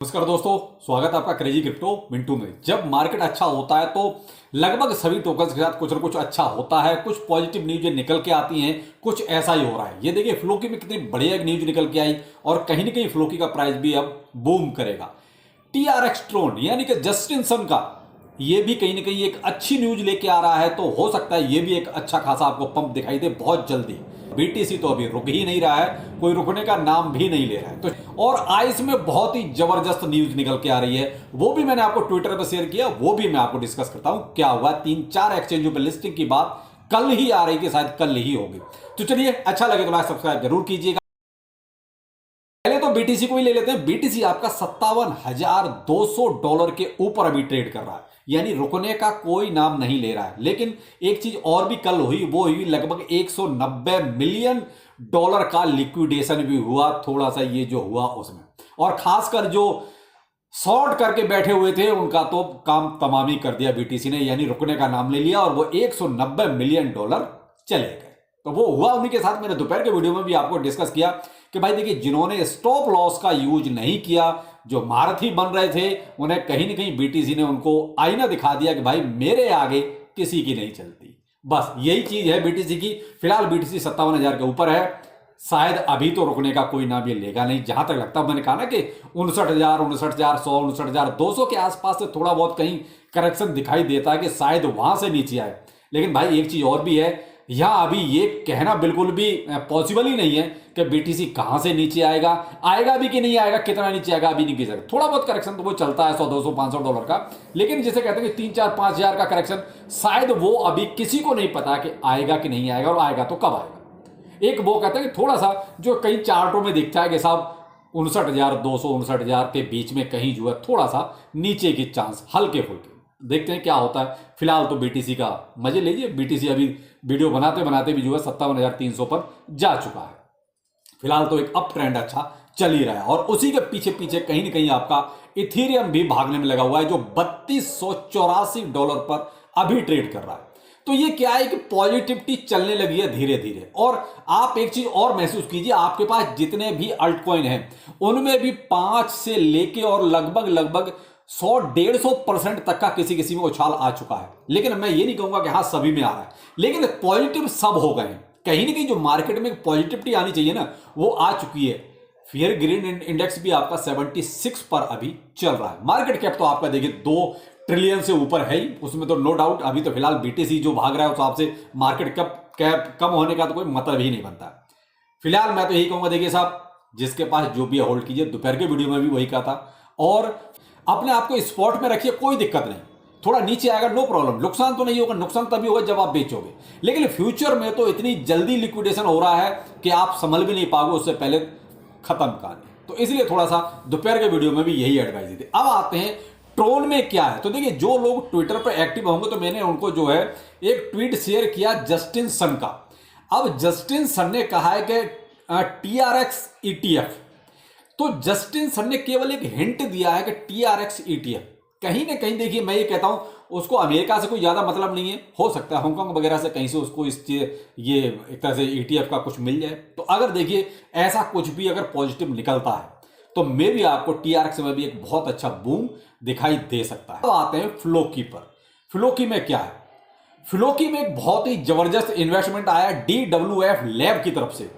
नमस्कार दोस्तों, स्वागत है आपका क्रेजी क्रिप्टो मिंटू में। जब मार्केट अच्छा होता है तो लगभग सभी टोकन्स के साथ कुछ ना कुछ अच्छा होता है, कुछ पॉजिटिव न्यूज निकल के आती हैं, कुछ ऐसा ही हो रहा है। ये देखिए फ्लोकी में कितनी बढ़िया एक न्यूज निकल के आई और कहीं ना कहीं फ्लोकी का प्राइस भी अब बूम करेगा। टीआरएक्स ट्रोन यानी कि जस्टिन सन का ये भी कहीं ना कहीं एक अच्छी न्यूज लेके आ रहा है, तो हो सकता है ये भी एक अच्छा खासा आपको पंप दिखाई दे बहुत जल्दी। बीटीसी तो अभी रुक ही नहीं रहा है, कोई रुकने का नाम भी नहीं ले रहा है। तो और आइस में बहुत ही जबरदस्त न्यूज निकल के आ रही है, वो भी मैंने आपको ट्विटर पर शेयर किया, वो भी मैं आपको डिस्कस करता हूं क्या हुआ। 3-4 एक्सचेंजों पर लिस्टिंग की बात कल ही आ रही थी, शायद कल ही होगी। तो चलिए, अच्छा लगे तो लाइक सब्सक्राइब जरूर कीजिएगा। पहले तो बीटीसी को ही ले लेते हैं। बीटीसी आपका $57,200 के ऊपर अभी ट्रेड कर रहा है, यानी रुकने का कोई नाम नहीं ले रहा है। लेकिन एक चीज और भी कल हुई, वो हुई लगभग $190 मिलियन का लिक्विडेशन भी हुआ, थोड़ा सा ये जो हुआ उसमें। और खासकर जो शॉर्ट करके बैठे हुए थे उनका तो काम तमामी कर दिया बीटीसी ने, यानी रुकने का नाम ले लिया और वो $190 मिलियन चले गए। तो वो हुआ उन्हीं के साथ। मैंने दोपहर के वीडियो में भी आपको डिस्कस किया कि भाई देखिए, जिन्होंने स्टॉप लॉस का यूज नहीं किया, जो महारथी बन रहे थे, उन्हें कहीं ना कहीं बीटीसी ने उनको आईना दिखा दिया कि भाई मेरे आगे किसी की नहीं चलती। बस यही चीज है बीटीसी की। फिलहाल बीटीसी 57,000 के ऊपर है, शायद अभी तो रुकने का कोई नाम ये लेगा नहीं। जहां तक लगता है, मैंने कहा ना कि 59,000, 59,100, 59,200 के आसपास से थोड़ा बहुत कहीं करेक्शन दिखाई देता है कि शायद वहां से नीचे आए। लेकिन भाई एक चीज और भी है, यहां अभी ये कहना बिल्कुल भी पॉसिबल ही नहीं है कि बीटीसी कहां से नीचे आएगा, आएगा भी कि नहीं आएगा, कितना नीचे आएगा अभी नहीं कह सकते। थोड़ा बहुत करेक्शन तो वो चलता है, 100, 200, $500 का। लेकिन जिसे कहते हैं कि 3-4-5 हज़ार का करेक्शन, शायद वो अभी किसी को नहीं पता कि आएगा कि नहीं आएगा, और आएगा तो कब आएगा। एक वो कहता है कि थोड़ा सा जो कई चार्टों में दिखता है कि साहब 59,200, 59,000 के बीच में कहीं जो है थोड़ा सा नीचे की चांस हल्के फुल्के। देखते हैं क्या होता है। फिलहाल तो बीटीसी का मजे लीजिए। बीटीसी अभी वीडियो बनाते बनाते भी जो है 57,300 पर जा चुका है। फिलहाल तो एक अप ट्रेंड अच्छा चल ही रहा है, और उसी के पीछे पीछे कहीं ना कहीं आपका इथेरियम भी भागने में लगा हुआ है, जो $3284 पर अभी ट्रेड कर रहा है। तो ये क्या है कि पॉजिटिविटी चलने लगी है धीरे धीरे। और आप एक चीज और महसूस कीजिए, आपके पास जितने भी अल्ट कॉइन हैं उनमें भी 5 से लेके और लगभग लगभग 100-150% तक का किसी किसी में उछाल आ चुका है। लेकिन मैं ये नहीं कहूंगा कि हाँ सभी में आ रहा है, लेकिन पॉजिटिव सब हो गए हैं। कहीं ना कहीं जो मार्केट में पॉजिटिविटी आनी चाहिए ना, वो आ चुकी है। फियर ग्रीन इंडेक्स भी आपका 76 पर अभी चल रहा है। मार्केट कैप तो आपका देखिए 2 ट्रिलियन से ऊपर है ही, उसमें तो नो डाउट। अभी तो फिलहाल बीटीसी जो भाग रहा है उस हिसाब से मार्केट कैप कम होने का तो कोई मतलब ही नहीं बनता। फिलहाल मैं तो यही कहूंगा, देखिए साहब, जिसके पास जो भी है होल्ड कीजिए। दोपहर के वीडियो में भी वही कहा था। और अपने आप को स्पॉट में रखिए, कोई दिक्कत नहीं। थोड़ा नीचे आएगा नो प्रॉब्लम, नुकसान तो नहीं होगा। नुकसान तभी होगा जब आप बेचोगे। लेकिन फ्यूचर में तो इतनी जल्दी लिक्विडेशन हो रहा है कि आप संभल भी नहीं पाओगे, उससे पहले खत्म कर दें। तो इसलिए थोड़ा सा दोपहर के वीडियो में भी यही एडवाइस दी थी। अब आते हैं ट्रोन में क्या है। तो देखिए, जो लोग ट्विटर पर एक्टिव होंगे, तो मैंने उनको जो है एक ट्वीट शेयर किया जस्टिन सन का। अब जस्टिन सन ने कहा है कि टीआरएक्स ईटीएफ, तो जस्टिन सन ने केवल एक हिंट दिया है कि टीआरएक्स ईटीएफ कहीं ना कहीं, देखिए मैं ये कहता हूं, उसको अमेरिका से कोई ज्यादा मतलब नहीं है। हो सकता है हांगकांग वगैरह से कहीं से उसको ये एक तरह से ईटीएफ का कुछ मिल जाए। तो अगर देखिए ऐसा कुछ भी अगर पॉजिटिव निकलता है, तो मे भी आपको टीआरएक्स में भी एक बहुत अच्छा बूम दिखाई दे सकता है। अब आते हैं फ्लोकी पर। फ्लोकी में क्या है? फ्लोकी में एक बहुत ही जबरदस्त इन्वेस्टमेंट आया DWF लैब की तरफ से।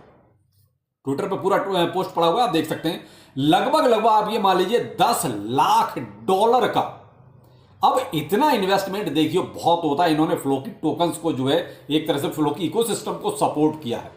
ट्विटर पे पूरा पोस्ट पड़ा हुआ है, आप देख सकते हैं। लगभग लगभग आप ये मान लीजिए $10 लाख का। अब इतना इन्वेस्टमेंट देखिए बहुत होता है। इन्होंने फ्लोकी टोकन्स को जो है एक तरह से फ्लोकी इकोसिस्टम को सपोर्ट किया है।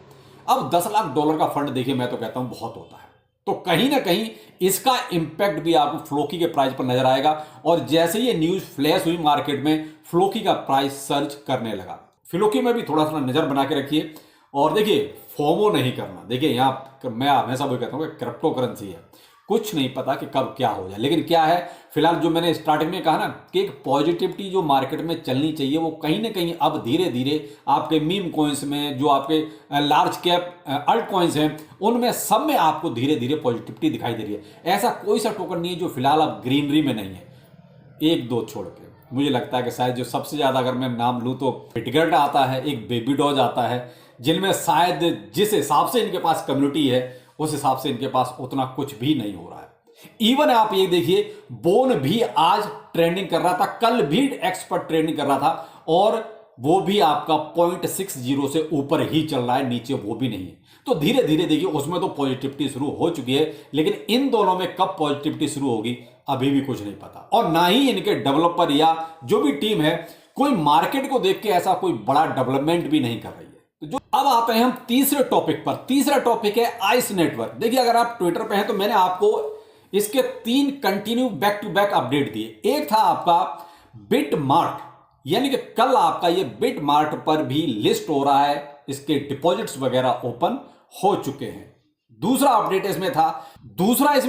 अब $10 लाख का फंड देखिए, मैं तो कहता हूं बहुत होता है। तो कहीं ना कहीं इसका इंपैक्ट भी आपको फ्लोकी के प्राइस पर नजर आएगा। और जैसे ये न्यूज फ्लैश हुई मार्केट में, फ्लोकी का प्राइस सर्च करने लगा। फ्लोकी में भी थोड़ा सा नजर बना के रखिए। और देखिए, फोमो नहीं करना। देखिए यहां मैं हमेशा वो कहता हूं कि क्रिप्टो करेंसी है, कुछ नहीं पता कि कब क्या हो जाए। लेकिन क्या है, फिलहाल जो मैंने स्टार्टिंग में कहा ना कि एक पॉजिटिविटी जो मार्केट में चलनी चाहिए, वो कहीं ना कहीं अब धीरे धीरे आपके मीम कॉइन्स में, जो आपके लार्ज कैप अल्ट कॉइन्स हैं, उनमें सब में आपको धीरे धीरे पॉजिटिविटी दिखाई दे रही है। ऐसा कोई सा टोकन नहीं है जो फिलहाल अब ग्रीनरी में नहीं है, एक दो छोड़ के। मुझे लगता है कि शायद जो सबसे ज्यादा अगर मैं नाम लूं तो बिटगेट आता है, एक बेबी डॉज आता है, जिनमें शायद जिस हिसाब से इनके पास कम्युनिटी है उस हिसाब से इनके पास उतना कुछ भी नहीं हो रहा है। इवन आप ये देखिए बोन भी आज ट्रेंडिंग कर रहा था, कल भी एक्सपर्ट ट्रेंडिंग कर रहा था और वो भी आपका 0.60 से ऊपर ही चल रहा है, नीचे वो भी नहीं है। तो धीरे धीरे देखिए उसमें तो पॉजिटिविटी शुरू हो चुकी है, लेकिन इन दोनों में कब पॉजिटिविटी शुरू होगी अभी भी कुछ नहीं पता। और ना ही इनके डेवलपर या जो भी टीम है कोई मार्केट को देख के ऐसा कोई बड़ा डेवलपमेंट भी नहीं कर रही है। तो जो अब आते हैं हम तीसरे टॉपिक पर। तीसरा टॉपिक है आइस नेटवर्क। देखिए अगर आप ट्विटर पे हैं तो मैंने आपको इसके 3 continue back to back update दिए। एक था आपका बिटमार्ट, यानी कि कल आपका ये बिटमार्ट पर भी लिस्ट हो रहा है, इसके डिपॉजिट्स वगैरह ओपन हो चुके हैं। दूसरा अपडेट इसमें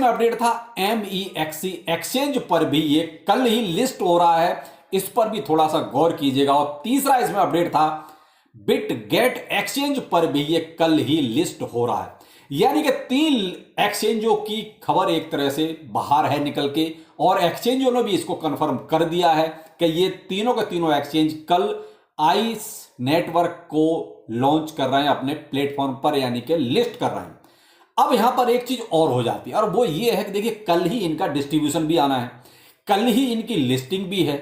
अपडेट था MEXC एक्सचेंज पर भी ये कल ही लिस्ट हो रहा है, इस पर भी थोड़ा सा गौर कीजिएगा। और तीसरा इसमें अपडेट था बिटगेट एक्सचेंज पर भी ये कल ही लिस्ट हो रहा है। यानी कि 3 एक्सचेंजों की खबर एक तरह से बाहर है निकल के, और एक्सचेंजों ने भी इसको कंफर्म कर दिया है कि ये तीनों के तीनों एक्सचेंज कल आइस नेटवर्क को लॉन्च कर रहे हैं अपने प्लेटफॉर्म पर, यानी कि लिस्ट कर रहे हैं। अब यहां पर एक चीज और हो जाती है और वो ये है कि देखिए कल ही इनका डिस्ट्रीब्यूशन भी आना है, कल ही इनकी लिस्टिंग भी है।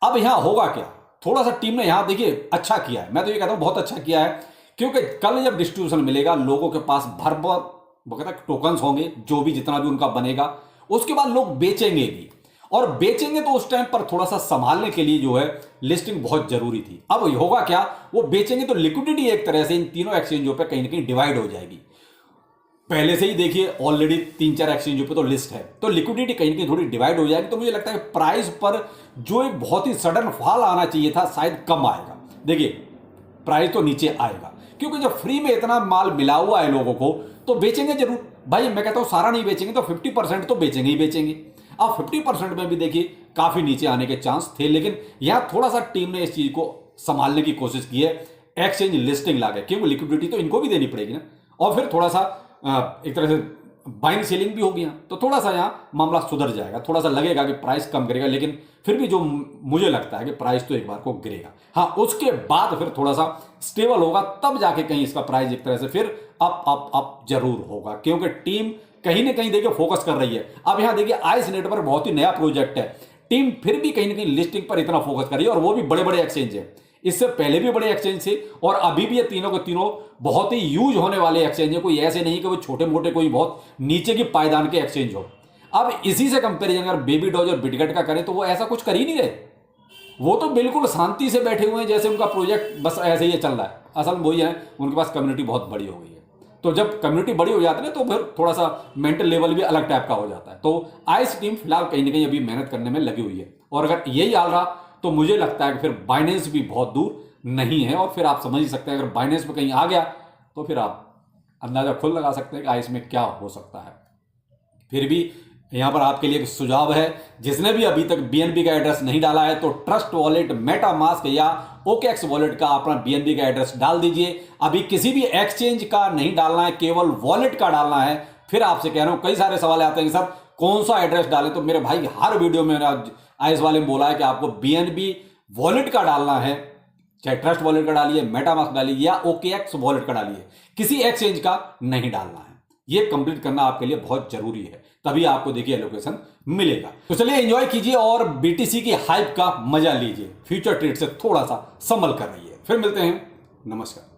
अब यहां होगा क्या, थोड़ा सा टीम ने यहां देखिए अच्छा किया है, मैं तो ये कहता हूं बहुत अच्छा किया है, क्योंकि कल जब डिस्ट्रीब्यूशन मिलेगा लोगों के पास भर भर टोकन्स होंगे, जो भी जितना भी उनका बनेगा, उसके बाद लोग बेचेंगे भी, और बेचेंगे तो उस टाइम पर थोड़ा सा संभालने के लिए जो है लिस्टिंग बहुत जरूरी थी। अब होगा क्या, वो बेचेंगे तो लिक्विडिटी एक तरह से इन तीनों एक्सचेंजों पे कहीं ना कहीं डिवाइड हो जाएगी। पहले से ही देखिए ऑलरेडी 3-4 एक्सचेंजों पे तो लिस्ट है, तो लिक्विडिटी कहीं ना कहीं थोड़ी डिवाइड हो जाएगी। तो मुझे लगता है कि प्राइस पर जो एक बहुत ही सडन फॉल आना चाहिए था शायद कम आएगा। देखिए प्राइस तो नीचे आएगा, क्योंकि जब फ्री में इतना माल मिला हुआ है लोगों को तो बेचेंगे जरूर भाई। मैं कहता हूं सारा नहीं बेचेंगे तो 50% तो बेचेंगे ही बेचेंगे। अब 50% में भी देखिए काफी नीचे आने के चांस थे, लेकिन यहां थोड़ा सा टीम ने इस चीज को संभालने की कोशिश की है, एक्सचेंज लिस्टिंग लाके, क्योंकि लिक्विडिटी तो इनको भी देनी पड़ेगी ना, और फिर थोड़ा सा एक तरह से बाइंग सेलिंग भी होगी, तो थोड़ा सा यहां मामला सुधर जाएगा। थोड़ा सा लगेगा कि प्राइस कम गिरेगा, लेकिन फिर भी जो मुझे लगता है कि प्राइस तो एक बार को गिरेगा। हाँ, उसके बाद फिर थोड़ा सा स्टेबल होगा, तब जाके कहीं इसका प्राइस एक तरह से फिर अप जरूर होगा, क्योंकि टीम कहीं ना कहीं देखिए फोकस कर रही है। अब यहां देखिए आइस नेटवर्क बहुत ही नया प्रोजेक्ट है, टीम फिर भी कहीं ना कहीं लिस्टिंग पर इतना फोकस कर रही है, और वो भी बड़े बड़े एक्सचेंज है। इससे पहले भी बड़े एक्सचेंज थे और अभी भी ये तीनों के तीनों बहुत ही यूज होने वाले एक्सचेंज है। कोई ऐसे नहीं कि वो छोटे मोटे कोई बहुत नीचे की पायदान के एक्सचेंज हो। अब इसी से कंपैरिजन अगर बेबी डॉज और बिटगेट का करें तो वो ऐसा कुछ कर ही नहीं रहे, वो तो बिल्कुल शांति से बैठे हुए हैं, जैसे उनका प्रोजेक्ट बस ऐसे ही चल रहा है। असल में वही है, उनके पास कम्युनिटी बहुत बड़ी हो गई है, तो जब कम्युनिटी बड़ी हो जाती है तो फिर थोड़ा सा मेंटल लेवल भी अलग टाइप का हो जाता है। तो आइस टीम फिलहाल कहीं ना कहीं अभी मेहनत करने में लगी हुई है, और अगर यही हाल रहा तो मुझे लगता है कि फिर बाइनेंस भी बहुत दूर नहीं है, और फिर आप समझ ही सकते हैं अगर बाइनेंस पे कहीं आ गया तो फिर आप अंदाजा खुद लगा सकते हैं कि आइस में क्या हो सकता है। फिर भी यहां पर आपके लिए एक सुझाव है, जिसने भी अभी तक BNB का एड्रेस नहीं डाला है तो ट्रस्ट वॉलेट, मेटामास्क या OKX वॉलेट का अपना BNB का एड्रेस डाल दीजिए। अभी किसी भी एक्सचेंज का नहीं डालना है, केवल वॉलेट का डालना है। फिर आपसे कह रहा हूं, कई सारे सवाल आते हैं कि सर कौन सा एड्रेस डालें, तो मेरे भाई हर वीडियो में आइस वाले ने बोला है कि आपको BNB वॉलेट का डालना है, चाहे ट्रस्ट वॉलेट का डालिए, मेटामास्क डालिए या OKX वॉलेट का डालिए, किसी एक्सचेंज का नहीं डालना है। ये कंप्लीट करना आपके लिए बहुत जरूरी है, तभी आपको देखिए एलोकेशन मिलेगा। तो चलिए एंजॉय कीजिए और BTC की हाइप का मजा लीजिए, फ्यूचर ट्रेड से थोड़ा सा संभल कर रहिए। फिर मिलते हैं, नमस्कार।